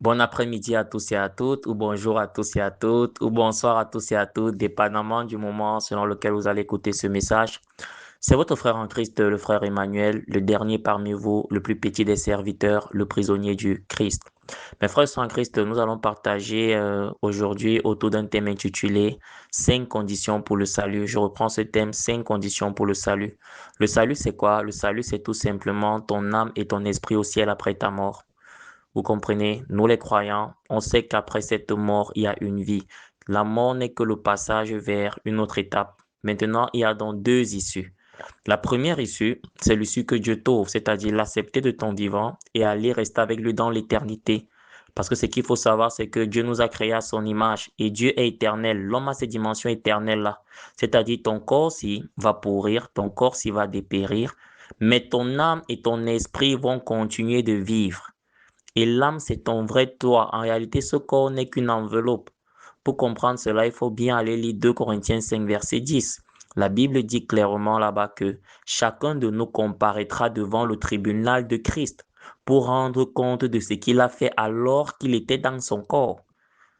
Bon après-midi à tous et à toutes, ou bonjour à tous et à toutes, ou bonsoir à tous et à toutes, dépendamment du moment selon lequel vous allez écouter ce message. C'est votre frère en Christ, le frère Emmanuel, le dernier parmi vous, le plus petit des serviteurs, le prisonnier du Christ. Mes frères en Christ, nous allons partager aujourd'hui autour d'un thème intitulé Cinq conditions pour le salut. Je reprends ce thème, cinq conditions pour le salut. Le salut, c'est quoi? Le salut, c'est tout simplement ton âme et ton esprit au ciel après ta mort. Vous comprenez, nous les croyants, on sait qu'après cette mort, il y a une vie. La mort n'est que le passage vers une autre étape. Maintenant, il y a donc deux issues. La première issue, c'est l'issue que Dieu t'offre, c'est-à-dire l'accepter de ton vivant et aller rester avec lui dans l'éternité. Parce que ce qu'il faut savoir, c'est que Dieu nous a créés à son image et Dieu est éternel. L'homme a ces dimensions éternelles-là. C'est-à-dire ton corps s'y va pourrir, ton corps s'y va dépérir, mais ton âme et ton esprit vont continuer de vivre. Et l'âme, c'est ton vrai toi. En réalité, ce corps n'est qu'une enveloppe. Pour comprendre cela, il faut bien aller lire 2 Corinthiens 5, verset 10. La Bible dit clairement là-bas que chacun de nous comparaîtra devant le tribunal de Christ pour rendre compte de ce qu'il a fait alors qu'il était dans son corps.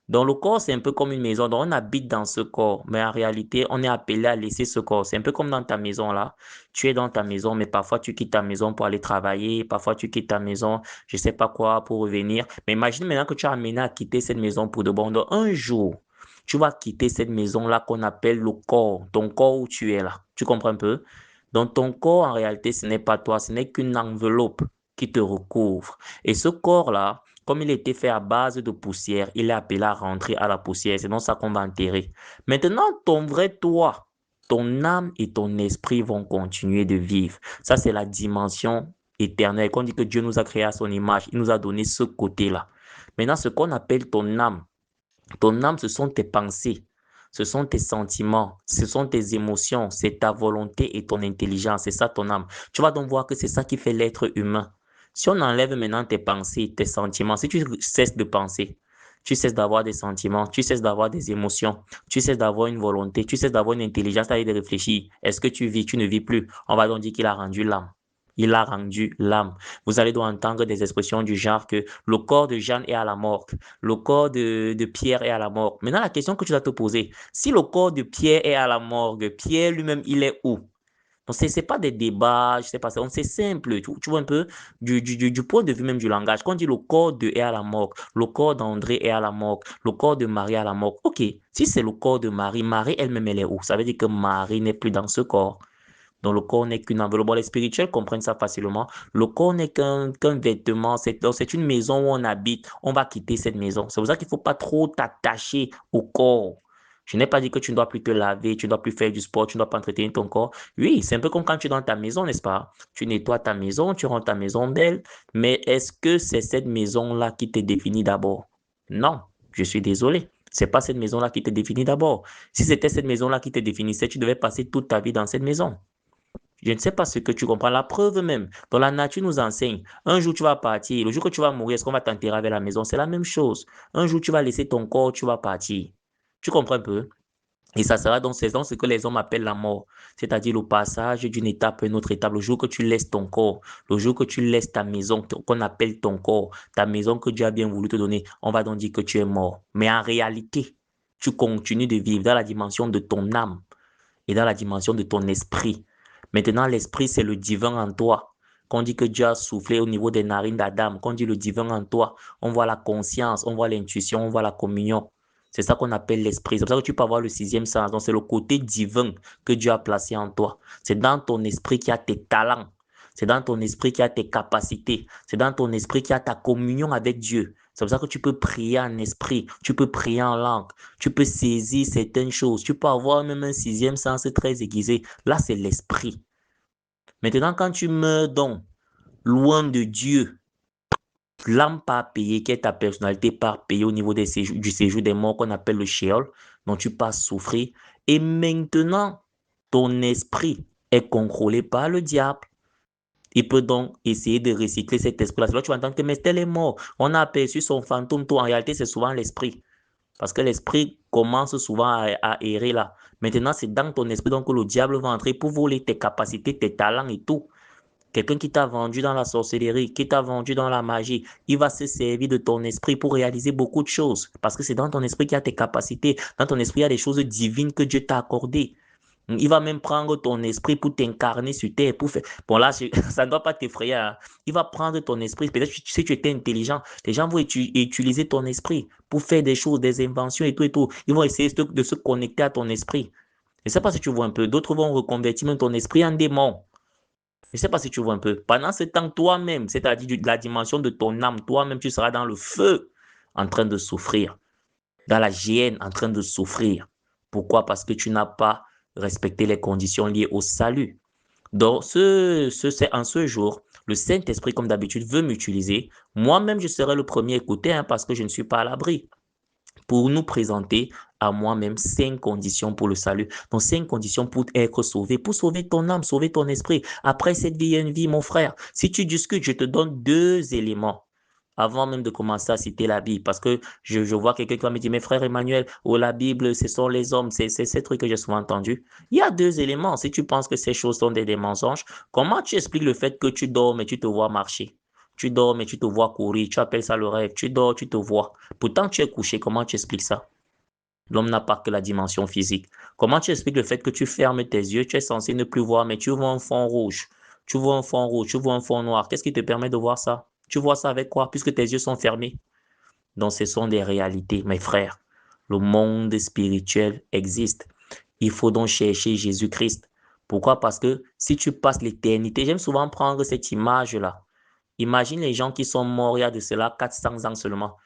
Donc, le corps, c'est un peu comme une maison. Donc, on habite dans ce corps, mais en réalité, on est appelé à laisser ce corps. C'est un peu comme dans ta maison, là. Tu es dans ta maison, mais parfois, tu quittes ta maison pour aller travailler. Parfois, tu quittes ta maison, je sais pas quoi, pour revenir. Mais imagine maintenant que tu as amené à quitter cette maison pour de bon. Donc, un jour, tu vas quitter cette maison-là qu'on appelle le corps, ton corps où tu es là. Tu comprends un peu? Donc, ton corps, en réalité, ce n'est pas toi, ce n'est qu'une enveloppe qui te recouvre. Et ce corps-là, comme il était fait à base de poussière, il est appelé à rentrer à la poussière. C'est donc ça qu'on va enterrer. Maintenant, ton vrai toi, ton âme et ton esprit vont continuer de vivre. Ça, c'est la dimension éternelle. Quand on dit que Dieu nous a créé à son image, il nous a donné ce côté-là. Maintenant, ce qu'on appelle ton âme, ce sont tes pensées, ce sont tes sentiments, ce sont tes émotions, c'est ta volonté et ton intelligence. C'est ça ton âme. Tu vas donc voir que c'est ça qui fait l'être humain. Si on enlève maintenant tes pensées, tes sentiments, si tu cesses de penser, tu cesses d'avoir des sentiments, tu cesses d'avoir des émotions, tu cesses d'avoir une volonté, tu cesses d'avoir une intelligence à de réfléchir. Est-ce que tu vis, tu ne vis plus? On va donc dire qu'il a rendu l'âme. Il a rendu l'âme. Vous allez donc entendre des expressions du genre que le corps de Jeanne est à la morgue, le corps de Pierre est à la morgue. Maintenant, la question que tu dois te poser, si le corps de Pierre est à la morgue, Pierre lui-même, il est où? Donc, c'est pas des débats, je sais pas, c'est simple, tu vois un peu, du point de vue même du langage. Quand on dit le corps de est à la morgue, le corps d'André est à la morgue, le corps de Marie est à la morgue, ok, si c'est le corps de Marie, Marie elle-même, elle est où? Ça veut dire que Marie n'est plus dans ce corps. Donc, le corps n'est qu'une enveloppe. Bon, les spirituels comprennent ça facilement. Le corps n'est qu'un vêtement. C'est une maison où on habite. On va quitter cette maison. C'est pour ça qu'il ne faut pas trop t'attacher au corps. Je n'ai pas dit que tu ne dois plus te laver, tu ne dois plus faire du sport, tu ne dois pas entretenir ton corps. Oui, c'est un peu comme quand tu es dans ta maison, n'est-ce pas? Tu nettoies ta maison, tu rends ta maison belle. Mais est-ce que c'est cette maison-là qui te définit d'abord? Non, je suis désolé. C'est pas cette maison-là qui te définit d'abord. Si c'était cette maison-là qui te définissait, tu devais passer toute ta vie dans cette maison. Je ne sais pas ce que tu comprends. La preuve même, dans la nature nous enseigne. Un jour, tu vas partir. Le jour que tu vas mourir, est-ce qu'on va t'enterrer avec la maison? C'est la même chose. Un jour, tu vas laisser ton corps, tu vas partir. Tu comprends un peu? Et ça sera donc c'est donc ce que les hommes appellent la mort. C'est-à-dire le passage d'une étape à une autre étape. Le jour que tu laisses ton corps, le jour que tu laisses ta maison, qu'on appelle ton corps, ta maison que Dieu a bien voulu te donner, on va donc dire que tu es mort. Mais en réalité, tu continues de vivre dans la dimension de ton âme et dans la dimension de ton esprit. Maintenant, l'esprit, c'est le divin en toi. Quand on dit que Dieu a soufflé au niveau des narines d'Adam, quand on dit le divin en toi, on voit la conscience, on voit l'intuition, on voit la communion. C'est ça qu'on appelle l'esprit. C'est pour ça que tu peux avoir le sixième sens. Donc, c'est le côté divin que Dieu a placé en toi. C'est dans ton esprit qu'il y a tes talents. C'est dans ton esprit qu'il y a tes capacités. C'est dans ton esprit qu'il y a ta communion avec Dieu. C'est pour ça que tu peux prier en esprit. Tu peux prier en langue. Tu peux saisir certaines choses. Tu peux avoir même un sixième sens très aiguisé. Là, c'est l'esprit. Maintenant, quand tu meurs donc, loin de Dieu, l'âme part payée, qui est ta personnalité, part payée au niveau du séjour des morts qu'on appelle le Sheol, dont tu passes souffrir. Et maintenant, ton esprit est contrôlé par le diable. Il peut donc essayer de recycler cet esprit-là. C'est là que tu vas entendre que mais tel est mort. On a aperçu son fantôme. Tout en réalité, c'est souvent l'esprit. Parce que l'esprit commence souvent à errer là. Maintenant, c'est dans ton esprit donc que le diable va entrer pour voler tes capacités, tes talents et tout. Quelqu'un qui t'a vendu dans la sorcellerie, qui t'a vendu dans la magie, il va se servir de ton esprit pour réaliser beaucoup de choses. Parce que c'est dans ton esprit qu'il y a tes capacités. Dans ton esprit, il y a des choses divines que Dieu t'a accordées. Il va même prendre ton esprit pour t'incarner sur terre. Pour faire... Bon, là, ça ne doit pas t'effrayer. Hein. Il va prendre ton esprit. Peut-être que si tu étais intelligent, les gens vont utiliser ton esprit pour faire des choses, des inventions et tout et tout. Ils vont essayer de se connecter à ton esprit. Je ne sais pas si tu vois un peu. D'autres vont reconvertir même ton esprit en démon. Je ne sais pas si tu vois un peu. Pendant ce temps, toi-même, c'est-à-dire la dimension de ton âme, toi-même, tu seras dans le feu en train de souffrir, dans la géhenne en train de souffrir. Pourquoi? Parce que tu n'as pas respecté les conditions liées au salut. Donc, c'est en ce jour, le Saint-Esprit, comme d'habitude, veut m'utiliser. Moi-même, je serai le premier à écouter hein, parce que je ne suis pas à l'abri pour nous présenter à moi-même 5 conditions pour le salut. Donc, 5 conditions pour être sauvé, pour sauver ton âme, sauver ton esprit. Après cette vie, il y a une vie, mon frère. Si tu discutes, je te donne 2 éléments avant même de commencer à citer la Bible. Parce que je vois quelqu'un qui va me dire, mes frères Emmanuel, oh, la Bible, ce sont les hommes. C'est ces trucs que j'ai souvent entendus. Il y a 2 éléments. Si tu penses que ces choses sont des mensonges, comment tu expliques le fait que tu dors et tu te vois marcher? Tu dors mais tu te vois courir. Tu appelles ça le rêve. Tu dors, tu te vois. Pourtant, tu es couché. Comment tu expliques ça? L'homme n'a pas que la dimension physique. Comment tu expliques le fait que tu fermes tes yeux, tu es censé ne plus voir, mais tu vois un fond rouge, tu vois un fond rouge, tu vois un fond noir. Qu'est-ce qui te permet de voir ça? Tu vois ça avec quoi? Puisque tes yeux sont fermés. Donc, ce sont des réalités, mes frères. Le monde spirituel existe. Il faut donc chercher Jésus-Christ. Pourquoi? Parce que si tu passes l'éternité, j'aime souvent prendre cette image-là. Imagine les gens qui sont morts il y a de cela 400 ans seulement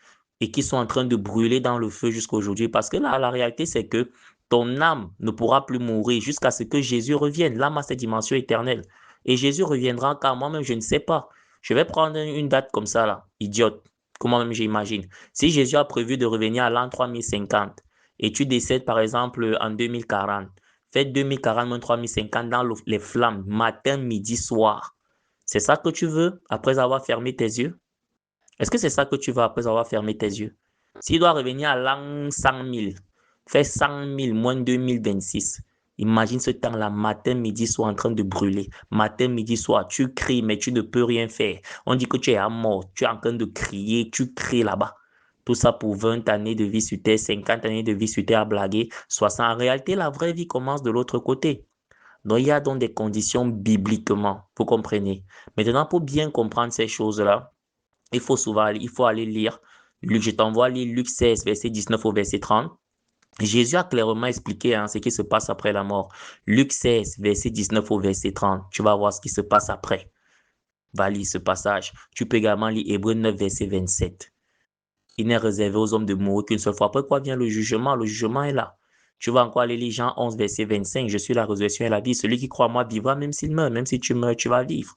et qui sont en train de brûler dans le feu jusqu'à aujourd'hui. Parce que là, la réalité, c'est que ton âme ne pourra plus mourir jusqu'à ce que Jésus revienne. L'âme a cette dimension éternelle. Et Jésus reviendra car moi-même, je ne sais pas. Je vais prendre une date comme ça, là, idiote, comment même j'imagine. Si Jésus a prévu de revenir à l'an 3050 et tu décèdes, par exemple, en 2040, fais 2040 moins 3050 dans les flammes, matin, midi, soir. C'est ça que tu veux après avoir fermé tes yeux? Est-ce que c'est ça que tu veux après avoir fermé tes yeux? S'il doit revenir à l'an 100 000, fais 100 000 moins 2026. Imagine ce temps-là, matin, midi, soir, en train de brûler. Matin, midi, soir, tu cries, mais tu ne peux rien faire. On dit que tu es à mort, tu es en train de crier, tu cries là-bas. Tout ça pour 20 années de vie sur Terre, 50 années de vie sur Terre à blaguer. 60. En réalité, la vraie vie commence de l'autre côté. Donc, il y a donc des conditions bibliquement, vous comprenez. Maintenant, pour bien comprendre ces choses-là, il faut aller lire Luc. Je t'envoie lire Luc 16, verset 19 au verset 30. Jésus a clairement expliqué ce qui se passe après la mort. Luc 16, verset 19 au verset 30. Tu vas voir ce qui se passe après. Va lire ce passage. Tu peux également lire Hébreux 9, verset 27. Il n'est réservé aux hommes de mourir qu'une seule fois. Après quoi vient le jugement? Le jugement est là. Tu vas encore aller lire Jean 11, verset 25. Je suis la résurrection et la vie. Celui qui croit en moi vivra même s'il meurt. Même si tu meurs, tu vas vivre.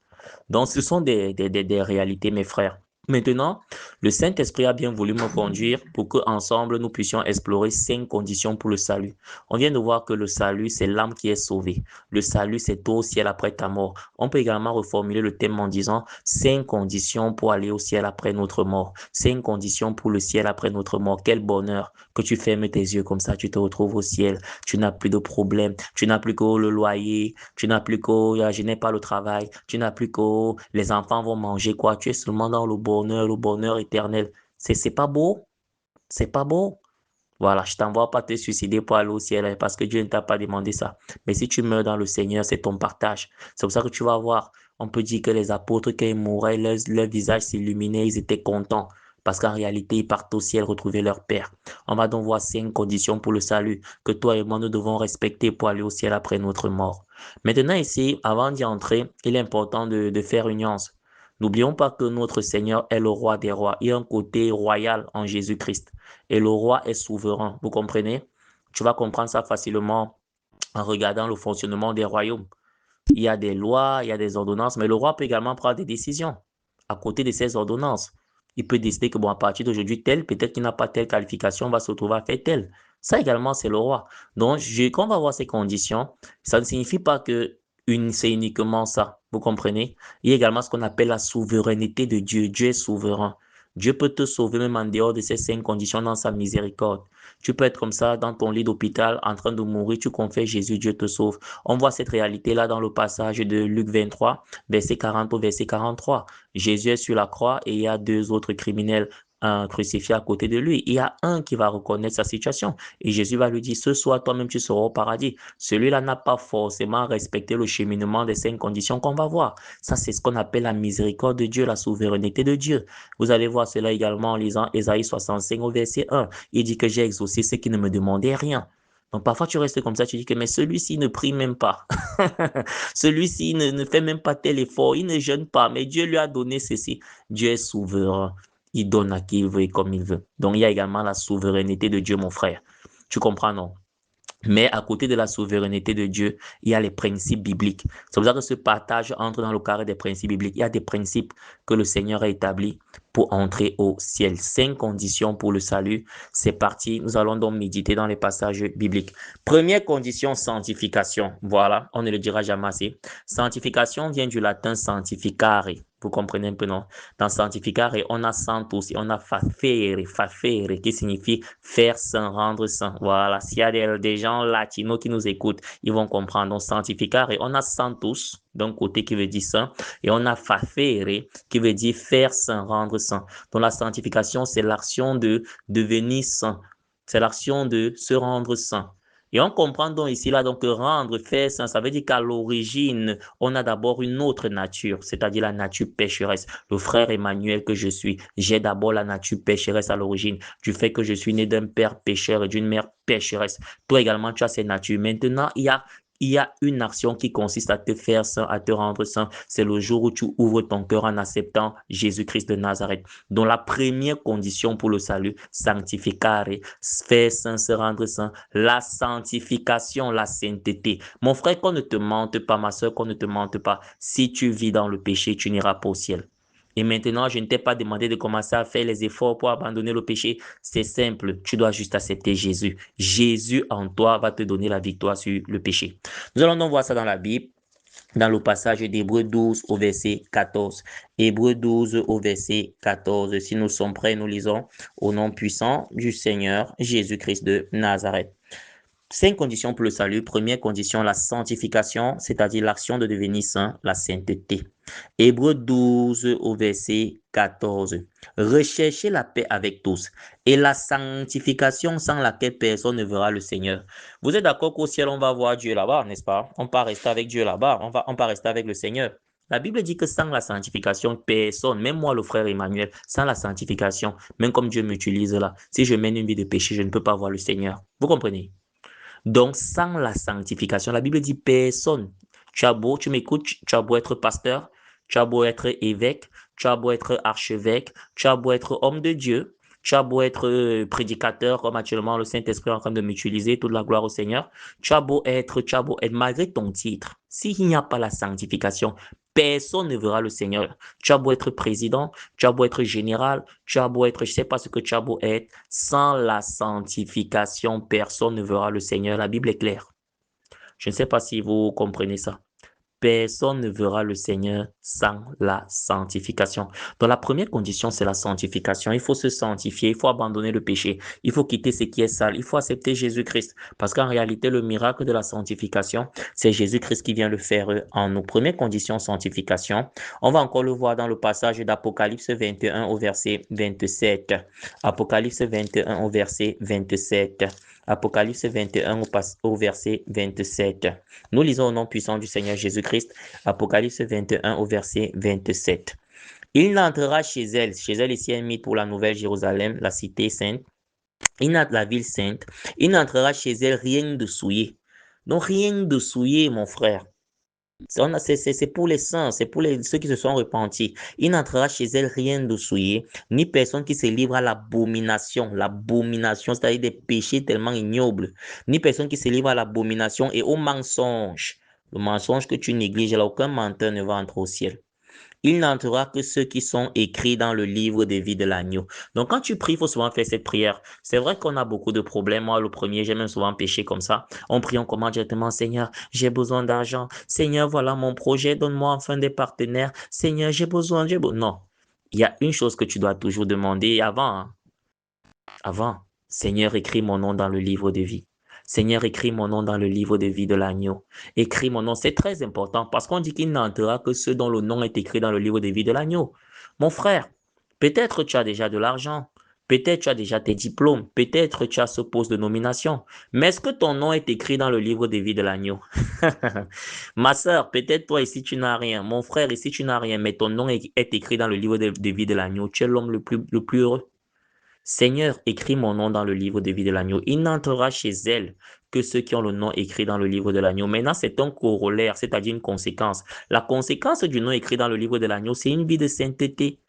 Donc, ce sont des réalités, mes frères. Maintenant, le Saint-Esprit a bien voulu me conduire pour qu'ensemble, nous puissions explorer 5 conditions pour le salut. On vient de voir que le salut, c'est l'âme qui est sauvée. Le salut, c'est au ciel après ta mort. On peut également reformuler le thème en disant 5 conditions pour aller au ciel après notre mort. 5 conditions pour le ciel après notre mort. Quel bonheur que tu fermes tes yeux comme ça, tu te retrouves au ciel. Tu n'as plus de problème. Tu n'as plus que le loyer. Tu n'as plus que je n'ai pas le travail. Tu n'as plus que les enfants vont manger quoi. Tu es seulement dans le bonheur éternel. C'est pas beau? C'est pas beau? Voilà, je t'envoie pas te suicider pour aller au ciel hein, parce que Dieu ne t'a pas demandé ça. Mais si tu meurs dans le Seigneur, c'est ton partage. C'est pour ça que tu vas voir. On peut dire que les apôtres, quand ils mouraient, leur visage s'illuminait, ils étaient contents. Parce qu'en réalité, ils partent au ciel retrouver leur Père. On va donc voir 5 conditions pour le salut que toi et moi, nous devons respecter pour aller au ciel après notre mort. Maintenant, ici, avant d'y entrer, il est important de faire une nuance. N'oublions pas que notre Seigneur est le roi des rois. Il y a un côté royal en Jésus-Christ. Et le roi est souverain. Vous comprenez? Tu vas comprendre ça facilement en regardant le fonctionnement des royaumes. Il y a des lois, il y a des ordonnances, mais le roi peut également prendre des décisions. À côté de ces ordonnances, il peut décider que, bon, à partir d'aujourd'hui, tel, peut-être qu'il n'a pas telle qualification, va se retrouver à faire tel. Ça également, c'est le roi. Donc, quand on va voir ces conditions, ça ne signifie pas que c'est uniquement ça. Vous comprenez? Il y a également ce qu'on appelle la souveraineté de Dieu. Dieu est souverain. Dieu peut te sauver même en dehors de ces 5 conditions dans sa miséricorde. Tu peux être comme ça dans ton lit d'hôpital en train de mourir, tu confesses Jésus, Dieu te sauve. On voit cette réalité-là dans le passage de Luc 23, verset 40 au verset 43. Jésus est sur la croix et il y a 2 autres criminels crucifié à côté de lui. Il y a un qui va reconnaître sa situation et Jésus va lui dire, ce soir, toi-même, tu seras au paradis. Celui-là n'a pas forcément respecté le cheminement des 5 conditions qu'on va voir. Ça, c'est ce qu'on appelle la miséricorde de Dieu, la souveraineté de Dieu. Vous allez voir cela également en lisant Ésaïe 65 au verset 1. Il dit que j'ai exaucé ceux qui ne me demandaient rien. Donc parfois tu restes comme ça, tu dis que mais celui-ci ne prie même pas. Celui-ci ne fait même pas tel effort, il ne jeûne pas, mais Dieu lui a donné ceci. Dieu est souverain. Il donne à qui il veut et comme il veut. Donc, il y a également la souveraineté de Dieu, mon frère. Tu comprends, non? Mais à côté de la souveraineté de Dieu, il y a les principes bibliques. C'est pour ça que ce partage entre dans le carré des principes bibliques. Il y a des principes que le Seigneur a établis pour entrer au ciel. 5 conditions pour le salut. C'est parti. Nous allons donc méditer dans les passages bibliques. Première condition, sanctification. Voilà, on ne le dira jamais assez. Sanctification vient du latin sanctificare. Vous comprenez un peu, non? Dans sanctificare, on a santus et on a facere, qui signifie faire saint, rendre saint. Voilà, s'il y a des gens latinos qui nous écoutent, ils vont comprendre. Donc, sanctificare, on a santus, d'un côté qui veut dire saint, et on a facere, qui veut dire faire saint, rendre saint. Donc, la sanctification, c'est l'action de devenir saint. C'est l'action de se rendre saint. Et on comprend donc ici, là, donc rendre, faire saint, ça veut dire qu'à l'origine, on a d'abord une autre nature, c'est-à-dire la nature pécheresse. Le frère Emmanuel que je suis, j'ai d'abord la nature pécheresse à l'origine, du fait que je suis né d'un père pécheur et d'une mère pécheresse. Toi également, tu as cette nature. Maintenant, il y a une action qui consiste à te faire saint, à te rendre saint. C'est le jour où tu ouvres ton cœur en acceptant Jésus-Christ de Nazareth. Donc la première condition pour le salut, sanctificare, faire saint, se rendre saint, la sanctification, la sainteté. Mon frère, qu'on ne te mente pas, ma soeur, qu'on ne te mente pas. Si tu vis dans le péché, tu n'iras pas au ciel. Et maintenant, je ne t'ai pas demandé de commencer à faire les efforts pour abandonner le péché. C'est simple, tu dois juste accepter Jésus. Jésus en toi va te donner la victoire sur le péché. Nous allons donc voir ça dans la Bible, dans le passage d'Hébreux 12 au verset 14. Hébreux 12 au verset 14. Si nous sommes prêts, nous lisons au nom puissant du Seigneur Jésus-Christ de Nazareth. 5 conditions pour le salut. Première condition, la sanctification, c'est-à-dire l'action de devenir saint, la sainteté. Hébreux 12 au verset 14. Recherchez la paix avec tous et la sanctification sans laquelle personne ne verra le Seigneur. Vous êtes d'accord qu'au ciel, on va voir Dieu là-bas, n'est-ce pas? On va rester avec Dieu là-bas, on va rester avec le Seigneur. La Bible dit que sans la sanctification, personne, même moi le frère Emmanuel, sans la sanctification, même comme Dieu m'utilise là, si je mène une vie de péché, je ne peux pas voir le Seigneur. Vous comprenez? Donc, sans la sanctification, la Bible dit personne. Tu as beau, tu m'écoutes, tu as beau être pasteur, tu as beau être évêque, tu as beau être archevêque, tu as beau être homme de Dieu, tu as beau être prédicateur, comme actuellement le Saint-Esprit est en train de m'utiliser, toute la gloire au Seigneur. Tu as beau être, malgré ton titre, s'il n'y a pas la sanctification, personne ne verra le Seigneur. Tu as beau être président, tu as beau être général, tu as beau être, je ne sais pas ce que tu as beau être, sans la sanctification, personne ne verra le Seigneur. La Bible est claire. Je ne sais pas si vous comprenez ça. Personne ne verra le Seigneur sans la sanctification. Donc la première condition, c'est la sanctification. Il faut se sanctifier, il faut abandonner le péché, il faut quitter ce qui est sale, il faut accepter Jésus-Christ. Parce qu'en réalité, le miracle de la sanctification, c'est Jésus-Christ qui vient le faire en nous. Première condition, sanctification. On va encore le voir dans le passage d'Apocalypse 21 au verset 27. Apocalypse 21 au verset 27. Apocalypse 21 au verset 27. Nous lisons au nom puissant du Seigneur Jésus-Christ, Apocalypse 21 au verset 27. Il n'entrera chez elle ici est mis pour la nouvelle Jérusalem, la cité sainte, la ville sainte, il n'entrera chez elle rien de souillé. Donc rien de souillé, mon frère. C'est pour les saints, c'est pour ceux qui se sont repentis. Il n'entrera chez elle rien de souillé, ni personne qui se livre à l'abomination, c'est-à-dire des péchés tellement ignobles, ni personne qui se livre à l'abomination et au mensonge. Le mensonge que tu négliges, là, aucun menteur ne va entrer au ciel. Il n'entrera que ceux qui sont écrits dans le livre des vies de l'agneau. Donc, quand tu pries, il faut souvent faire cette prière. C'est vrai qu'on a beaucoup de problèmes. Moi, le premier, j'ai même souvent péché comme ça. On prie, on commande directement, Seigneur, j'ai besoin d'argent. Seigneur, voilà mon projet, donne-moi enfin des partenaires. Seigneur, j'ai besoin. Non. il y a une chose que tu dois toujours demander avant, hein. Avant, Seigneur, écris mon nom dans le livre de vie. Seigneur, écris mon nom dans le livre de vie de l'agneau. Écris mon nom, c'est très important parce qu'on dit qu'il n'entrera que ceux dont le nom est écrit dans le livre de vie de l'agneau. Mon frère, peut-être tu as déjà de l'argent, peut-être tu as déjà tes diplômes, peut-être tu as ce poste de nomination, mais est-ce que ton nom est écrit dans le livre de vie de l'agneau? Ma sœur, peut-être toi ici tu n'as rien, mon frère ici tu n'as rien, mais ton nom est écrit dans le livre de vie de l'agneau. Tu es l'homme le plus heureux. Seigneur, écris mon nom dans le livre de vie de l'agneau. Il n'entrera chez elle que ceux qui ont le nom écrit dans le livre de l'agneau. Maintenant, c'est un corollaire, c'est-à-dire une conséquence. La conséquence du nom écrit dans le livre de l'agneau, c'est une vie de sainteté.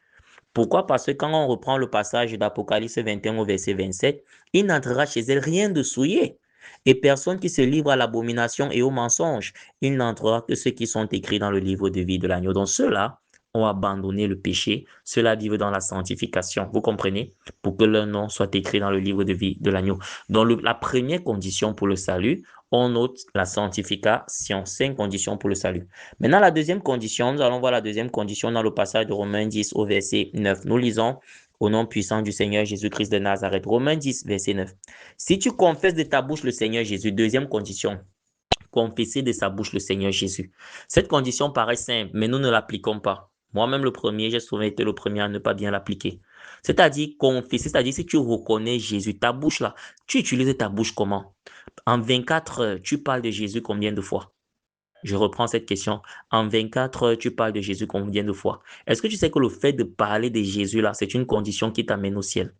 Pourquoi? Parce que quand on reprend le passage d'Apocalypse 21 au verset 27, il n'entrera chez elle rien de souillé. Et personne qui se livre à l'abomination et au mensonge, il n'entrera que ceux qui sont écrits dans le livre de vie de l'agneau. Donc ceux-là ont abandonné le péché, ceux-là vivent dans la sanctification. Vous comprenez? Pour que leur nom soit écrit dans le livre de vie de l'agneau. Donc la première condition pour le salut, on note la sanctification, 5 conditions pour le salut. Maintenant, la deuxième condition, nous allons voir la deuxième condition dans le passage de Romains 10 au verset 9. Nous lisons au nom puissant du Seigneur Jésus-Christ de Nazareth. Romains 10, verset 9. Si tu confesses de ta bouche le Seigneur Jésus, deuxième condition, confesser de sa bouche le Seigneur Jésus. Cette condition paraît simple, mais nous ne l'appliquons pas. Moi-même, le premier, j'ai souvent été le premier à ne pas bien l'appliquer. C'est-à-dire confesser, c'est-à-dire si tu reconnais Jésus, ta bouche là, tu utilises ta bouche comment? En 24 heures, tu parles de Jésus combien de fois? Je reprends cette question. En 24 heures, tu parles de Jésus combien de fois? Est-ce que tu sais que le fait de parler de Jésus là, c'est une condition qui t'amène au ciel?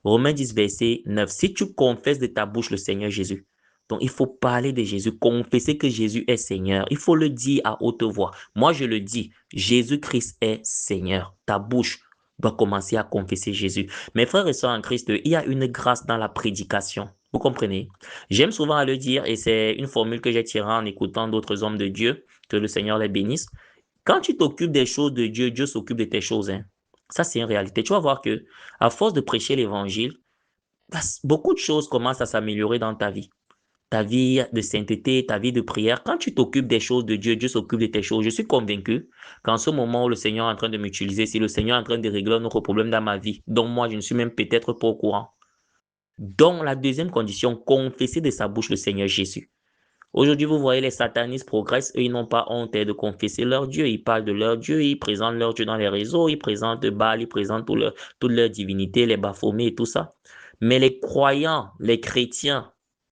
Romains 10, verset 9. Si tu confesses de ta bouche le Seigneur Jésus, donc il faut parler de Jésus, confesser que Jésus est Seigneur. Il faut le dire à haute voix. Moi, je le dis, Jésus-Christ est Seigneur. Ta bouche doit commencer à confesser Jésus. Mes frères et sœurs en Christ, il y a une grâce dans la prédication. Vous comprenez? J'aime souvent à le dire, et c'est une formule que j'ai tirée en écoutant d'autres hommes de Dieu, que le Seigneur les bénisse. Quand tu t'occupes des choses de Dieu, Dieu s'occupe de tes choses, hein. Ça, c'est une réalité. Tu vas voir que, à force de prêcher l'évangile, beaucoup de choses commencent à s'améliorer dans ta vie. Ta vie de sainteté, ta vie de prière. Quand tu t'occupes des choses de Dieu, Dieu s'occupe de tes choses. Je suis convaincu qu'en ce moment où le Seigneur est en train de m'utiliser, si le Seigneur est en train de régler un autre problème dans ma vie, dont moi, je ne suis même peut-être pas au courant. Donc, la deuxième condition, confesser de sa bouche le Seigneur Jésus. Aujourd'hui, vous voyez, les satanistes progressent, eux, ils n'ont pas honte de confesser leur Dieu. Ils parlent de leur Dieu, ils présentent leur Dieu dans les réseaux, ils présentent Baal, ils présentent toute leur divinité, les Baphomet et tout ça. Mais les croyants, les chrétiens,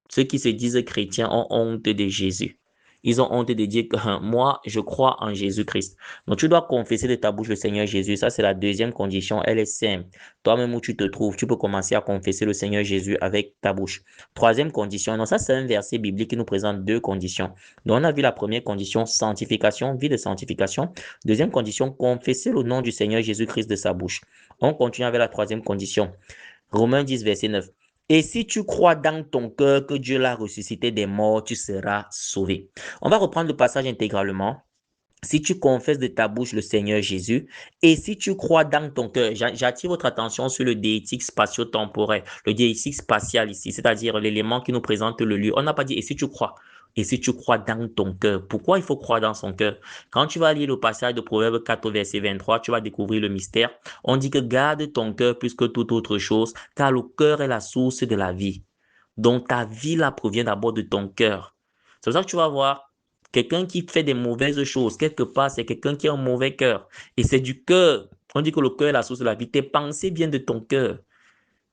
ceux qui se disent chrétiens ont honte de Jésus. Ils ont honte de dire que moi, je crois en Jésus-Christ. Donc, tu dois confesser de ta bouche le Seigneur Jésus. Ça, c'est la deuxième condition. Elle est simple. Toi-même où tu te trouves, tu peux commencer à confesser le Seigneur Jésus avec ta bouche. Troisième condition. Donc, ça, c'est un verset biblique qui nous présente deux conditions. Donc, on a vu la première condition, sanctification, vie de sanctification. Deuxième condition, confesser le nom du Seigneur Jésus-Christ de sa bouche. On continue avec la troisième condition. Romains 10, verset 9. Et si tu crois dans ton cœur que Dieu l'a ressuscité des morts, tu seras sauvé. On va reprendre le passage intégralement. Si tu confesses de ta bouche le Seigneur Jésus, et si tu crois dans ton cœur, j'attire votre attention sur le déitique spatio-temporel, le déitique spatial ici, c'est-à-dire l'élément qui nous présente le lieu. On n'a pas dit et si tu crois. Et si tu crois dans ton cœur, pourquoi il faut croire dans son cœur? Quand tu vas lire le passage de Proverbe 4 au verset 23, tu vas découvrir le mystère. On dit que garde ton cœur plus que toute autre chose, car le cœur est la source de la vie. Donc ta vie là provient d'abord de ton cœur. C'est pour ça que tu vas voir quelqu'un qui fait des mauvaises choses, quelque part, c'est quelqu'un qui a un mauvais cœur. Et c'est du cœur. On dit que le cœur est la source de la vie. Tes pensées viennent de ton cœur.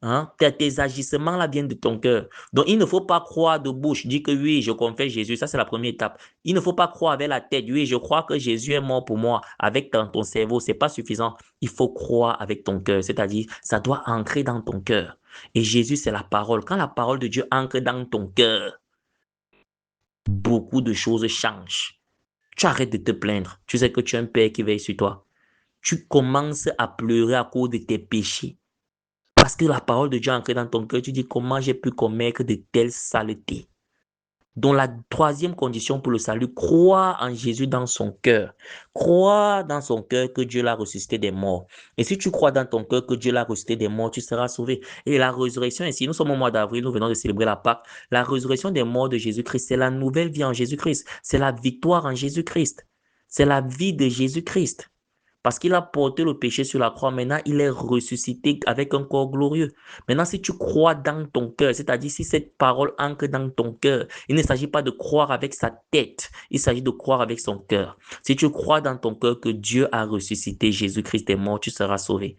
Hein? Tes agissements là viennent de ton cœur. Donc, il ne faut pas croire de bouche. Dis que oui, je confesse Jésus. Ça, c'est la première étape. Il ne faut pas croire avec la tête. Oui, je crois que Jésus est mort pour moi. Avec ton cerveau, c'est pas suffisant. Il faut croire avec ton cœur. C'est-à-dire, ça doit ancrer dans ton cœur. Et Jésus, c'est la parole. Quand la parole de Dieu ancre dans ton cœur, beaucoup de choses changent. Tu arrêtes de te plaindre. Tu sais que tu as un Père qui veille sur toi. Tu commences à pleurer à cause de tes péchés. Parce que la parole de Dieu est ancrée dans ton cœur. Tu dis comment j'ai pu commettre de telles saletés. Donc la troisième condition pour le salut, croire en Jésus dans son cœur. Croire dans son cœur que Dieu l'a ressuscité des morts. Et si tu crois dans ton cœur que Dieu l'a ressuscité des morts, tu seras sauvé. Et la résurrection ici, nous sommes au mois d'avril, nous venons de célébrer la Pâque. La résurrection des morts de Jésus-Christ, c'est la nouvelle vie en Jésus-Christ. C'est la victoire en Jésus-Christ. C'est la vie de Jésus-Christ. Parce qu'il a porté le péché sur la croix. Maintenant, il est ressuscité avec un corps glorieux. Maintenant, si tu crois dans ton cœur, c'est-à-dire si cette parole ancre dans ton cœur, il ne s'agit pas de croire avec sa tête, il s'agit de croire avec son cœur. Si tu crois dans ton cœur que Dieu a ressuscité Jésus-Christ est mort, tu seras sauvé.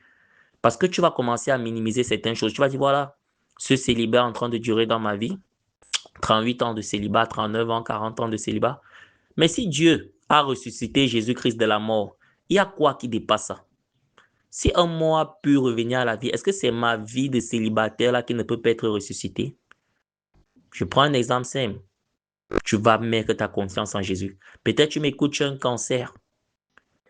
Parce que tu vas commencer à minimiser certaines choses. Tu vas dire, voilà, ce célibat est en train de durer dans ma vie, 38 ans de célibat, 39 ans, 40 ans de célibat. Mais si Dieu a ressuscité Jésus-Christ de la mort, il y a quoi qui dépasse ça? Si un mort a pu revenir à la vie, est-ce que c'est ma vie de célibataire là qui ne peut pas être ressuscitée? Je prends un exemple simple. Tu vas mettre ta confiance en Jésus. Peut-être tu m'écoutes, tu as un cancer.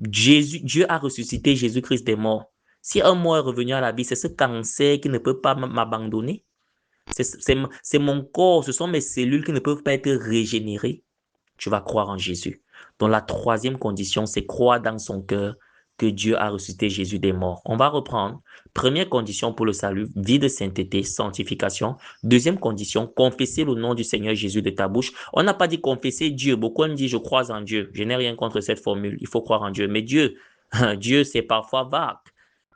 Dieu a ressuscité Jésus-Christ des morts. Si un mort est revenu à la vie, c'est ce cancer qui ne peut pas m'abandonner. C'est mon corps, ce sont mes cellules qui ne peuvent pas être régénérées. Tu vas croire en Jésus. Donc la troisième condition, c'est croire dans son cœur que Dieu a ressuscité Jésus des morts. On va reprendre. Première condition pour le salut, vie de sainteté, sanctification. Deuxième condition, confesser le nom du Seigneur Jésus de ta bouche. On n'a pas dit confesser Dieu. Beaucoup me disent je crois en Dieu. Je n'ai rien contre cette formule. Il faut croire en Dieu. Mais Dieu, Dieu, c'est parfois vague.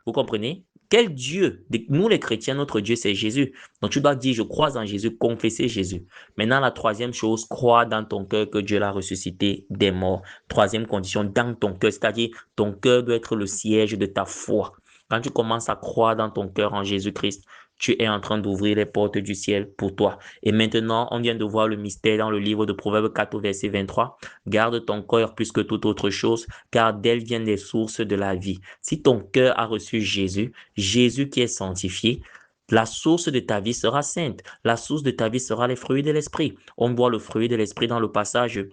Vous comprenez? Quel Dieu? Nous les chrétiens, notre Dieu, c'est Jésus. Donc tu dois dire je crois en Jésus, confesser Jésus. Maintenant, la troisième chose, crois dans ton cœur que Dieu l'a ressuscité des morts. Troisième condition, dans ton cœur, c'est-à-dire ton cœur doit être le siège de ta foi. Quand tu commences à croire dans ton cœur en Jésus-Christ, tu es en train d'ouvrir les portes du ciel pour toi. Et maintenant, on vient de voir le mystère dans le livre de Proverbes 4, verset 23. Garde ton cœur plus que toute autre chose, car d'elle viennent les sources de la vie. Si ton cœur a reçu Jésus, Jésus qui est sanctifié, la source de ta vie sera sainte. La source de ta vie sera les fruits de l'esprit. On voit le fruit de l'esprit dans le passage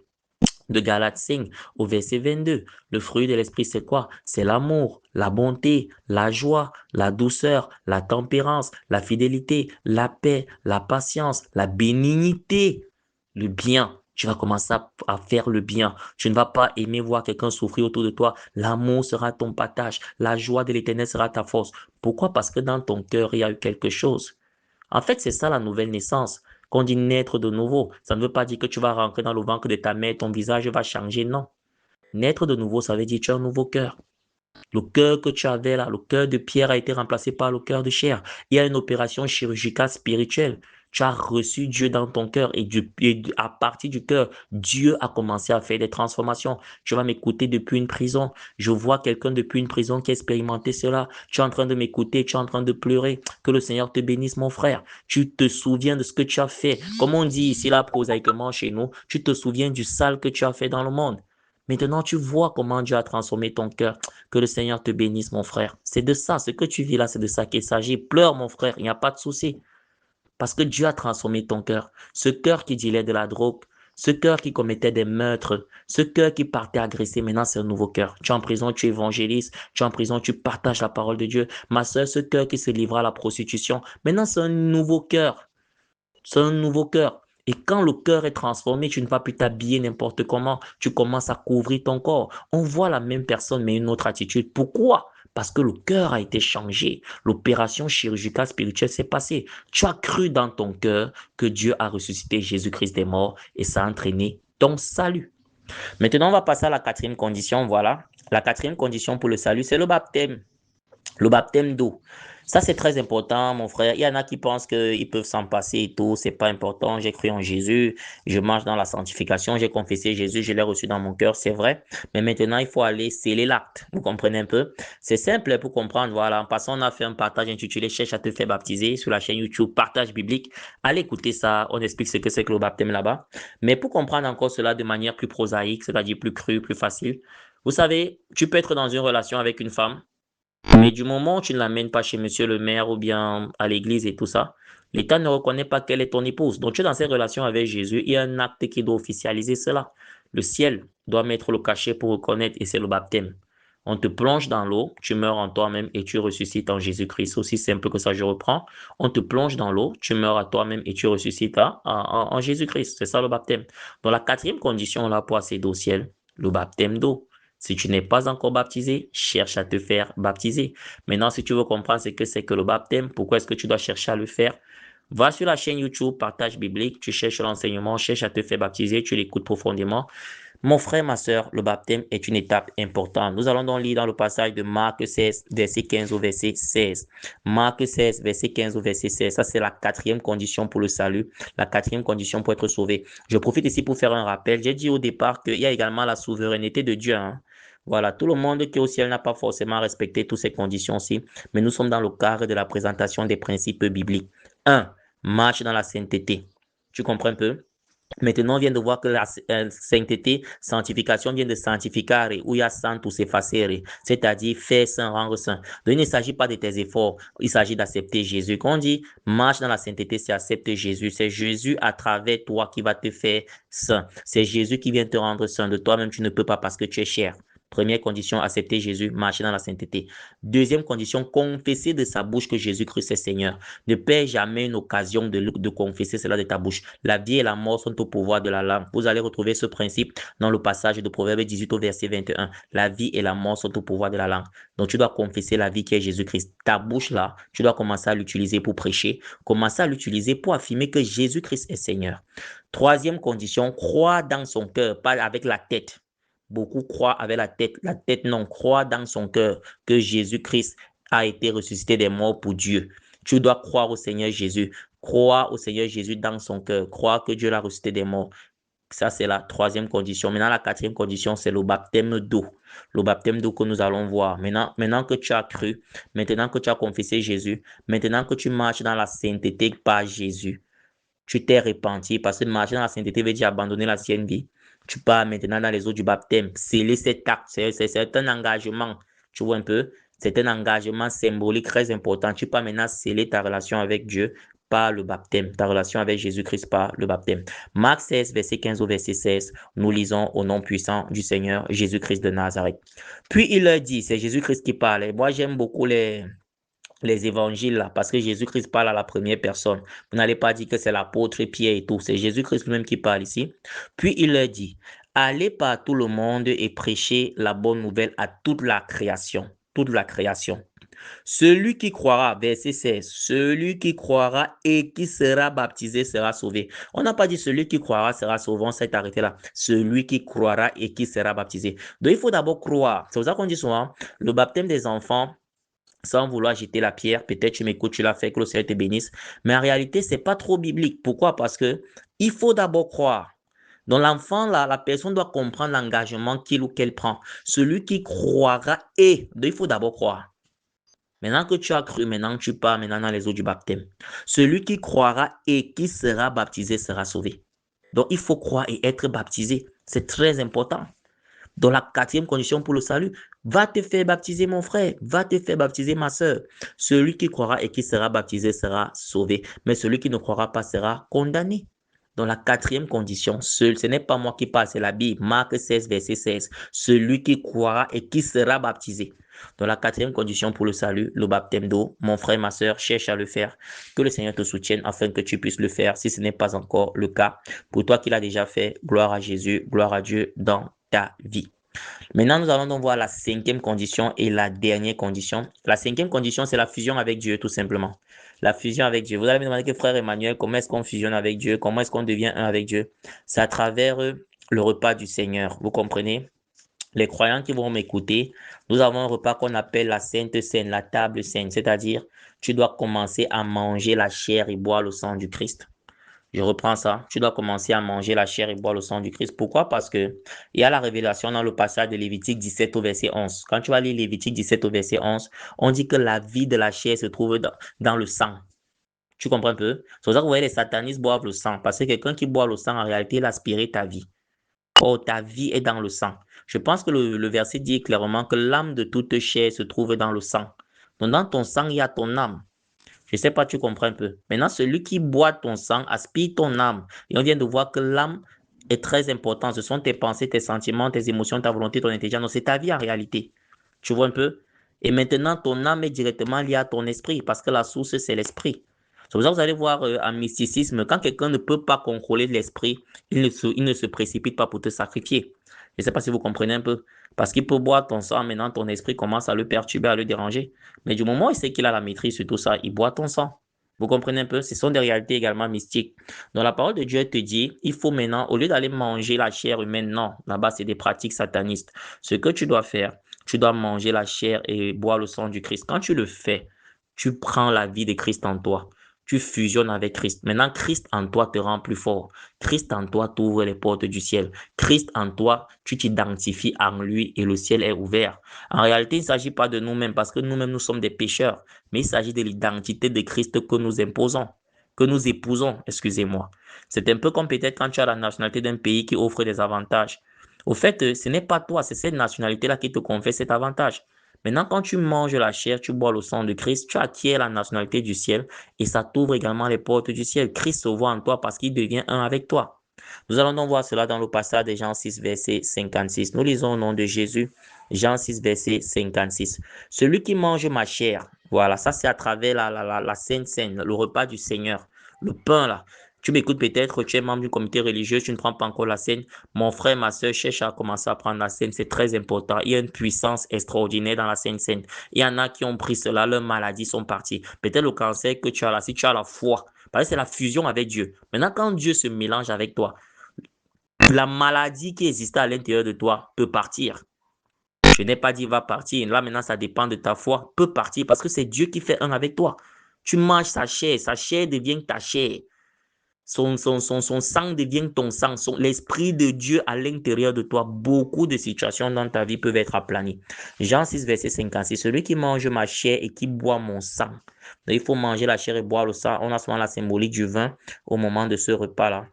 de Galates 5 au verset 22. Le fruit de l'esprit, c'est quoi? C'est l'amour, la bonté, la joie, la douceur, la tempérance, la fidélité, la paix, la patience, la bénignité, le bien. Tu vas commencer à faire le bien. Tu ne vas pas aimer voir quelqu'un souffrir autour de toi. L'amour sera ton partage. La joie de l'éternel sera ta force. Pourquoi? Parce que dans ton cœur, il y a eu quelque chose. En fait, c'est ça la nouvelle naissance. Quand on dit naître de nouveau, ça ne veut pas dire que tu vas rentrer dans le ventre de ta mère, ton visage va changer, non. Naître de nouveau, ça veut dire que tu as un nouveau cœur. Le cœur que tu avais là, le cœur de pierre a été remplacé par le cœur de chair. Il y a une opération chirurgicale spirituelle. Tu as reçu Dieu dans ton cœur et à partir du cœur, Dieu a commencé à faire des transformations. Tu vas m'écouter depuis une prison. Je vois quelqu'un depuis une prison qui a expérimenté cela. Tu es en train de m'écouter, tu es en train de pleurer. Que le Seigneur te bénisse, mon frère. Tu te souviens de ce que tu as fait. Comme on dit ici là prosaïquement chez nous, tu te souviens du sale que tu as fait dans le monde. Maintenant, tu vois comment Dieu a transformé ton cœur. Que le Seigneur te bénisse, mon frère. C'est de ça, ce que tu vis là, c'est de ça qu'il s'agit. Pleure, mon frère, il n'y a pas de souci. Parce que Dieu a transformé ton cœur. Ce cœur qui dilait de la drogue, ce cœur qui commettait des meurtres, ce cœur qui partait agresser, maintenant c'est un nouveau cœur. Tu es en prison, tu évangélises, tu es en prison, tu partages la parole de Dieu. Ma soeur, ce cœur qui se livra à la prostitution, maintenant c'est un nouveau cœur. C'est un nouveau cœur. Et quand le cœur est transformé, tu ne vas plus t'habiller n'importe comment. Tu commences à couvrir ton corps. On voit la même personne, mais une autre attitude. Pourquoi? Parce que le cœur a été changé. L'opération chirurgicale spirituelle s'est passée. Tu as cru dans ton cœur que Dieu a ressuscité Jésus-Christ des morts et ça a entraîné ton salut. Maintenant, on va passer à la quatrième condition. Voilà. La quatrième condition pour le salut, c'est le baptême. Le baptême d'eau. Ça, c'est très important, mon frère. Il y en a qui pensent qu'ils peuvent s'en passer et tout. C'est pas important. J'ai cru en Jésus. Je marche dans la sanctification. J'ai confessé Jésus. Je l'ai reçu dans mon cœur. C'est vrai. Mais maintenant, il faut aller sceller l'acte. Vous comprenez un peu? C'est simple pour comprendre. Voilà. En passant, on a fait un partage intitulé Cherche à te faire baptiser sur la chaîne YouTube Partage biblique. Allez écouter ça. On explique ce que c'est que le baptême là-bas. Mais pour comprendre encore cela de manière plus prosaïque, c'est-à-dire plus crue, plus facile, vous savez, tu peux être dans une relation avec une femme. Mais du moment où tu ne l'amènes pas chez monsieur le maire ou bien à l'église et tout ça, l'État ne reconnaît pas qu'elle est ton épouse. Donc tu es dans cette relation avec Jésus, il y a un acte qui doit officialiser cela. Le ciel doit mettre le cachet pour reconnaître et c'est le baptême. On te plonge dans l'eau, tu meurs en toi-même et tu ressuscites en Jésus-Christ. Aussi simple que ça, je reprends. On te plonge dans l'eau, tu meurs à toi-même et tu ressuscites en Jésus-Christ. C'est ça le baptême. Donc la quatrième condition là pour accéder au ciel, le baptême d'eau. Si tu n'es pas encore baptisé, cherche à te faire baptiser. Maintenant, si tu veux comprendre ce que c'est que le baptême, pourquoi est-ce que tu dois chercher à le faire? Va sur la chaîne YouTube Partage biblique, tu cherches l'enseignement, cherche à te faire baptiser, tu l'écoutes profondément. Mon frère, ma sœur, le baptême est une étape importante. Nous allons donc lire dans le passage de Marc 16, verset 15 au verset 16. Marc 16, verset 15 au verset 16. Ça, c'est la quatrième condition pour le salut, la quatrième condition pour être sauvé. Je profite ici pour faire un rappel. J'ai dit au départ qu'il y a également la souveraineté de Dieu, hein. Voilà, tout le monde qui est au ciel n'a pas forcément respecté toutes ces conditions-ci, mais nous sommes dans le cadre de la présentation des principes bibliques. 1. Marche dans la sainteté. Tu comprends un peu? Maintenant, on vient de voir que la sainteté, sanctification vient de sanctificare, où il y a santus et facere, c'est-à-dire faire saint, rendre saint. Donc, il ne s'agit pas de tes efforts, il s'agit d'accepter Jésus. Quand on dit marche dans la sainteté, c'est accepter Jésus. C'est Jésus à travers toi qui va te faire saint. C'est Jésus qui vient te rendre saint. De toi-même, tu ne peux pas parce que tu es cher. Première condition, accepter Jésus, marcher dans la sainteté. Deuxième condition, confesser de sa bouche que Jésus-Christ est Seigneur. Ne perds jamais une occasion de confesser cela de ta bouche. La vie et la mort sont au pouvoir de la langue. Vous allez retrouver ce principe dans le passage de Proverbe 18 au verset 21. La vie et la mort sont au pouvoir de la langue. Donc, tu dois confesser la vie qui est Jésus-Christ. Ta bouche là, tu dois commencer à l'utiliser pour prêcher, commencer à l'utiliser pour affirmer que Jésus-Christ est Seigneur. Troisième condition, croire dans son cœur, pas avec la tête. Beaucoup croient avec la tête. La tête, non, croit dans son cœur que Jésus-Christ a été ressuscité des morts pour Dieu. Tu dois croire au Seigneur Jésus. Croire au Seigneur Jésus dans son cœur. Croire que Dieu l'a ressuscité des morts. Ça, c'est la troisième condition. Maintenant, la quatrième condition, c'est le baptême d'eau. Le baptême d'eau que nous allons voir. Maintenant que tu as cru, maintenant que tu as confessé Jésus, maintenant que tu marches dans la sainteté par Jésus, tu t'es repenti parce que marcher dans la sainteté veut dire abandonner la sienne vie. Tu pars maintenant dans les eaux du baptême. Sceller cet acte, c'est un engagement. Tu vois un peu? C'est un engagement symbolique très important. Tu pars maintenant sceller ta relation avec Dieu par le baptême, ta relation avec Jésus-Christ par le baptême. Marc 16, verset 15 au verset 16, nous lisons au nom puissant du Seigneur Jésus-Christ de Nazareth. Puis il leur dit, c'est Jésus-Christ qui parle. Et moi, j'aime beaucoup les évangiles là, parce que Jésus-Christ parle à la première personne. Vous n'allez pas dire que c'est l'apôtre Pierre et tout, c'est Jésus-Christ lui-même qui parle ici. Puis il leur dit, allez par tout le monde et prêchez la bonne nouvelle à toute la création. Toute la création. Celui qui croira, verset 16, celui qui croira et qui sera baptisé sera sauvé. On n'a pas dit celui qui croira sera sauvé, on s'est arrêté là. Celui qui croira et qui sera baptisé. Donc il faut d'abord croire. C'est pour ça qu'on dit souvent, le baptême des enfants, sans vouloir jeter la pierre, peut-être tu m'écoutes, tu l'as fait, que le Seigneur te bénisse. Mais en réalité, c'est pas trop biblique. Pourquoi? Parce que il faut d'abord croire. Donc l'enfant, là, la personne doit comprendre l'engagement qu'il ou qu'elle prend. Celui qui croira et, donc il faut d'abord croire. Maintenant que tu as cru, maintenant tu pars maintenant dans les eaux du baptême. Celui qui croira et qui sera baptisé sera sauvé. Donc il faut croire et être baptisé. C'est très important. Dans la quatrième condition pour le salut, va te faire baptiser mon frère, va te faire baptiser ma sœur. Celui qui croira et qui sera baptisé sera sauvé, mais celui qui ne croira pas sera condamné. Dans la quatrième condition, ce n'est pas moi qui parle, c'est la Bible, Marc 16, verset 16. Celui qui croira et qui sera baptisé. Dans la quatrième condition pour le salut, le baptême d'eau, mon frère, ma sœur, cherche à le faire. Que le Seigneur te soutienne afin que tu puisses le faire si ce n'est pas encore le cas. Pour toi qui l'as déjà fait, gloire à Jésus, gloire à Dieu dans ta vie. Maintenant, nous allons donc voir la cinquième condition et la dernière condition. La cinquième condition, c'est la fusion avec Dieu, tout simplement. La fusion avec Dieu. Vous allez me demander que frère Emmanuel, comment est-ce qu'on fusionne avec Dieu? Comment est-ce qu'on devient un avec Dieu? C'est à travers le repas du Seigneur. Vous comprenez? Les croyants qui vont m'écouter, nous avons un repas qu'on appelle la Sainte Seine, la table sainte. C'est-à-dire, tu dois commencer à manger la chair et boire le sang du Christ. Je reprends ça. Tu dois commencer à manger la chair et boire le sang du Christ. Pourquoi? Parce que il y a la révélation dans le passage de Lévitique 17 au verset 11. Quand tu vas lire Lévitique 17 au verset 11, on dit que la vie de la chair se trouve dans le sang. Tu comprends un peu? C'est pour ça que vous voyez les satanistes boivent le sang. Parce que quelqu'un qui boit le sang, en réalité, il a aspiré ta vie. Oh, ta vie est dans le sang. Je pense que le verset dit clairement que l'âme de toute chair se trouve dans le sang. Donc, dans ton sang, il y a ton âme. Je ne sais pas, tu comprends un peu. Maintenant, celui qui boit ton sang aspire ton âme. Et on vient de voir que l'âme est très importante. Ce sont tes pensées, tes sentiments, tes émotions, ta volonté, ton intelligence. Donc, c'est ta vie en réalité. Tu vois un peu? Et maintenant, ton âme est directement liée à ton esprit parce que la source, c'est l'esprit. C'est pour ça que vous allez voir en mysticisme, quand quelqu'un ne peut pas contrôler l'esprit, il ne se précipite pas pour te sacrifier. Je ne sais pas si vous comprenez un peu. Parce qu'il peut boire ton sang, maintenant ton esprit commence à le perturber, à le déranger. Mais du moment où il sait qu'il a la maîtrise sur tout ça, il boit ton sang. Vous comprenez un peu? Ce sont des réalités également mystiques. Donc, la parole de Dieu te dit, il faut maintenant, au lieu d'aller manger la chair humaine, non, là-bas, c'est des pratiques satanistes. Ce que tu dois faire, tu dois manger la chair et boire le sang du Christ. Quand tu le fais, tu prends la vie de Christ en toi. Tu fusionnes avec Christ. Maintenant, Christ en toi te rend plus fort. Christ en toi t'ouvre les portes du ciel. Christ en toi, tu t'identifies en lui et le ciel est ouvert. En réalité, il ne s'agit pas de nous-mêmes parce que nous-mêmes, nous sommes des pécheurs, mais il s'agit de l'identité de Christ que nous imposons, que nous épousons, excusez-moi. C'est un peu comme peut-être quand tu as la nationalité d'un pays qui offre des avantages. Au fait, ce n'est pas toi, c'est cette nationalité-là qui te confère cet avantage. Maintenant, quand tu manges la chair, tu bois le sang de Christ, tu acquiers la nationalité du ciel et ça t'ouvre également les portes du ciel. Christ se voit en toi parce qu'il devient un avec toi. Nous allons donc voir cela dans le passage de Jean 6, verset 56. Nous lisons au nom de Jésus, Jean 6, verset 56. Celui qui mange ma chair, voilà, ça c'est à travers la Sainte Seine, le repas du Seigneur, le pain là. Tu m'écoutes peut-être, tu es membre du comité religieux, tu ne prends pas encore la scène. Mon frère, ma soeur cherche à commencer à prendre la scène, c'est très important. Il y a une puissance extraordinaire dans la Sainte Seine. Il y en a qui ont pris cela, leurs maladies sont parties. Peut-être le cancer que tu as là, si tu as la foi, parce que c'est la fusion avec Dieu. Maintenant, quand Dieu se mélange avec toi, la maladie qui existait à l'intérieur de toi peut partir. Je n'ai pas dit va partir. Là, maintenant, ça dépend de ta foi. Peut partir parce que c'est Dieu qui fait un avec toi. Tu manges sa chair devient ta chair. Son sang devient ton sang. L'Esprit de Dieu à l'intérieur de toi. Beaucoup de situations dans ta vie peuvent être aplanies. Jean 6, verset 56. Celui qui mange ma chair et qui boit mon sang. Donc, il faut manger la chair et boire le sang. On a souvent la symbolique du vin au moment de ce repas-là.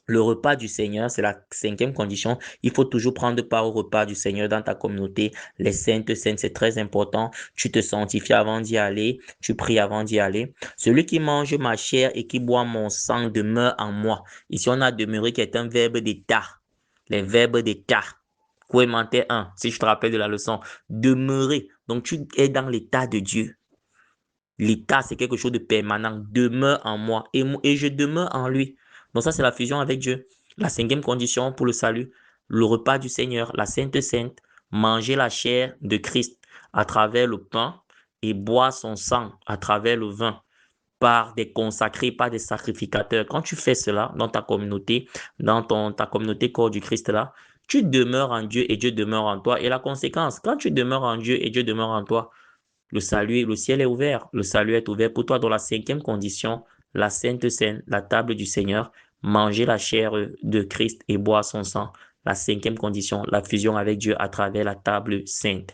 Le repas du Seigneur, c'est la cinquième condition. Il faut toujours prendre part au repas du Seigneur dans ta communauté. Les saintes, c'est très important. Tu te sanctifies avant d'y aller. Tu pries avant d'y aller. Celui qui mange ma chair et qui boit mon sang demeure en moi. Ici, on a demeuré qui est un verbe d'état. Les verbes d'état. Commentaire 1, si je te rappelle de la leçon. Demeurer. Donc, tu es dans l'état de Dieu. L'état, c'est quelque chose de permanent. Demeure en moi et je demeure en lui. Donc ça, c'est la fusion avec Dieu. La cinquième condition pour le salut, le repas du Seigneur, la Sainte Sainte, manger la chair de Christ à travers le pain et boire son sang à travers le vin par des consacrés, par des sacrificateurs. Quand tu fais cela dans ta communauté, dans ta communauté corps du Christ là, tu demeures en Dieu et Dieu demeure en toi. Et la conséquence, quand tu demeures en Dieu et Dieu demeure en toi, le salut, le ciel est ouvert. Le salut est ouvert pour toi. Dans la cinquième condition, la Sainte Seine, la table du Seigneur, manger la chair de Christ et boire son sang. La cinquième condition, la fusion avec Dieu à travers la table sainte.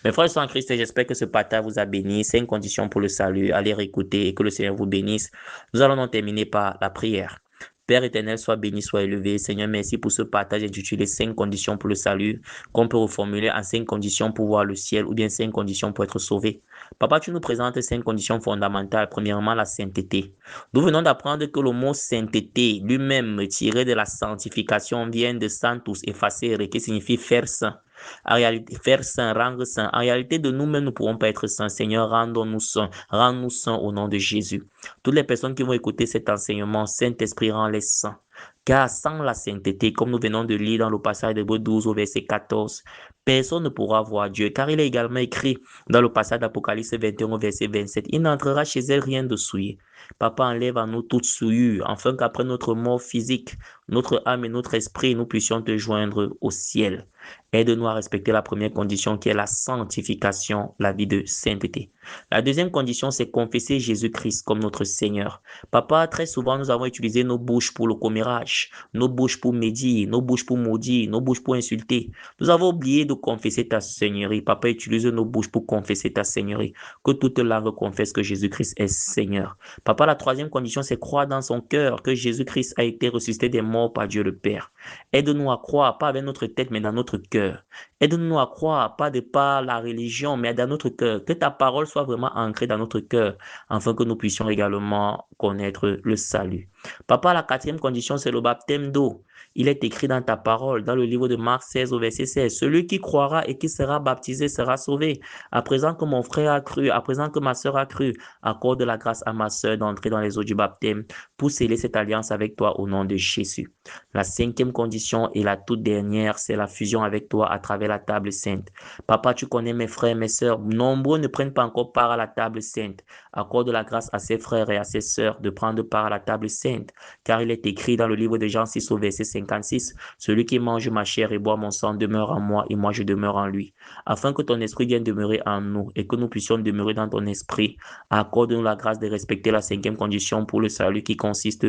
Mes frères et sœurs en Christ, j'espère que ce partage vous a béni. C'est une condition pour le salut. Allez réécouter et que le Seigneur vous bénisse. Nous allons donc terminer par la prière. Père éternel, sois béni, sois élevé. Seigneur, merci pour ce partage intitulé 5 conditions pour le salut, qu'on peut reformuler en 5 conditions pour voir le ciel ou bien 5 conditions pour être sauvé. Papa, tu nous présentes 5 conditions fondamentales. Premièrement, la sainteté. Nous venons d'apprendre que le mot sainteté, lui-même tiré de la sanctification, vient de santus, effacer, qui signifie faire saint. En réalité, faire saint, rendre saint. En réalité, de nous-mêmes, nous ne pourrons pas être saints. Seigneur, rendons-nous saints. Rends-nous saints au nom de Jésus. Toutes les personnes qui vont écouter cet enseignement, Saint-Esprit rend les saints. Car sans la sainteté, comme nous venons de lire dans le passage d'Hébreux 12 au verset 14, personne ne pourra voir Dieu. Car il est également écrit dans le passage d'Apocalypse 21 au verset 27, il n'entrera chez elle rien de souillé. Papa, enlève à nous toute souillure, afin qu'après notre mort physique, notre âme et notre esprit, nous puissions te joindre au ciel. Aide-nous à respecter la première condition qui est la sanctification, la vie de sainteté. La deuxième condition, c'est confesser Jésus-Christ comme notre Seigneur. Papa, très souvent, nous avons utilisé nos bouches pour le commérage, nos bouches pour médire, nos bouches pour maudire, nos bouches pour insulter. Nous avons oublié de confesser ta Seigneurie. Papa, utilise nos bouches pour confesser ta Seigneurie. Que toute langue confesse que Jésus-Christ est Seigneur. Papa, la troisième condition, c'est croire dans son cœur que Jésus-Christ a été ressuscité des morts par Dieu le Père. Aide-nous à croire, pas avec notre tête, mais dans notre cœur. Aide-nous à croire, pas de par la religion, mais dans notre cœur. Que ta parole soit vraiment ancrée dans notre cœur, afin que nous puissions également connaître le salut. Papa, la quatrième condition, c'est le baptême d'eau. Il est écrit dans ta parole, dans le livre de Marc 16 au verset 16. Celui qui croira et qui sera baptisé sera sauvé. À présent que mon frère a cru, à présent que ma soeur a cru, accorde la grâce à ma soeur d'entrer dans les eaux du baptême pour sceller cette alliance avec toi au nom de Jésus. salut. La cinquième condition et la toute dernière, c'est la fusion avec toi à travers la table sainte. Papa, tu connais mes frères, mes sœurs. Nombreux ne prennent pas encore part à la table sainte. Accorde la grâce à ses frères et à ses sœurs de prendre part à la table sainte, car il est écrit dans le livre de Jean 6 au verset 56, « Celui qui mange ma chair et boit mon sang demeure en moi et moi je demeure en lui. » Afin que ton esprit vienne demeurer en nous et que nous puissions demeurer dans ton esprit, accorde-nous la grâce de respecter la cinquième condition pour le salut qui consiste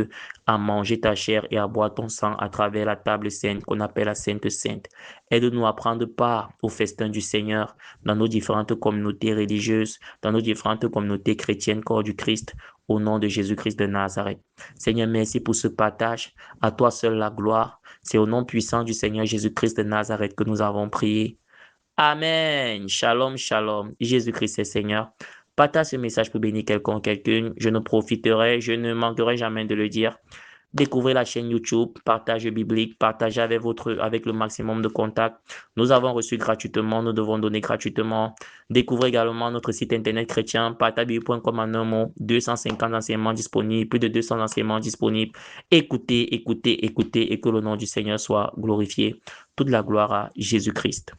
à manger ta chair et à boire ton sang à travers la table sainte qu'on appelle la Sainte Sainte. Aide-nous à prendre part au festin du Seigneur dans nos différentes communautés religieuses, dans nos différentes communautés chrétiennes, corps du Christ, au nom de Jésus-Christ de Nazareth. Seigneur, merci pour ce partage. À toi seul la gloire. C'est au nom puissant du Seigneur Jésus-Christ de Nazareth que nous avons prié. Amen. Shalom, shalom. Jésus-Christ est Seigneur. Partage ce message pour bénir quelqu'un. Je ne manquerai jamais de le dire. Découvrez la chaîne YouTube, partage biblique, partagez avec le maximum de contacts. Nous avons reçu gratuitement, nous devons donner gratuitement. Découvrez également notre site internet chrétien, partagebible.com en un mot, 250 enseignements disponibles, plus de 200 enseignements disponibles. Écoutez, et que le nom du Seigneur soit glorifié. Toute la gloire à Jésus-Christ.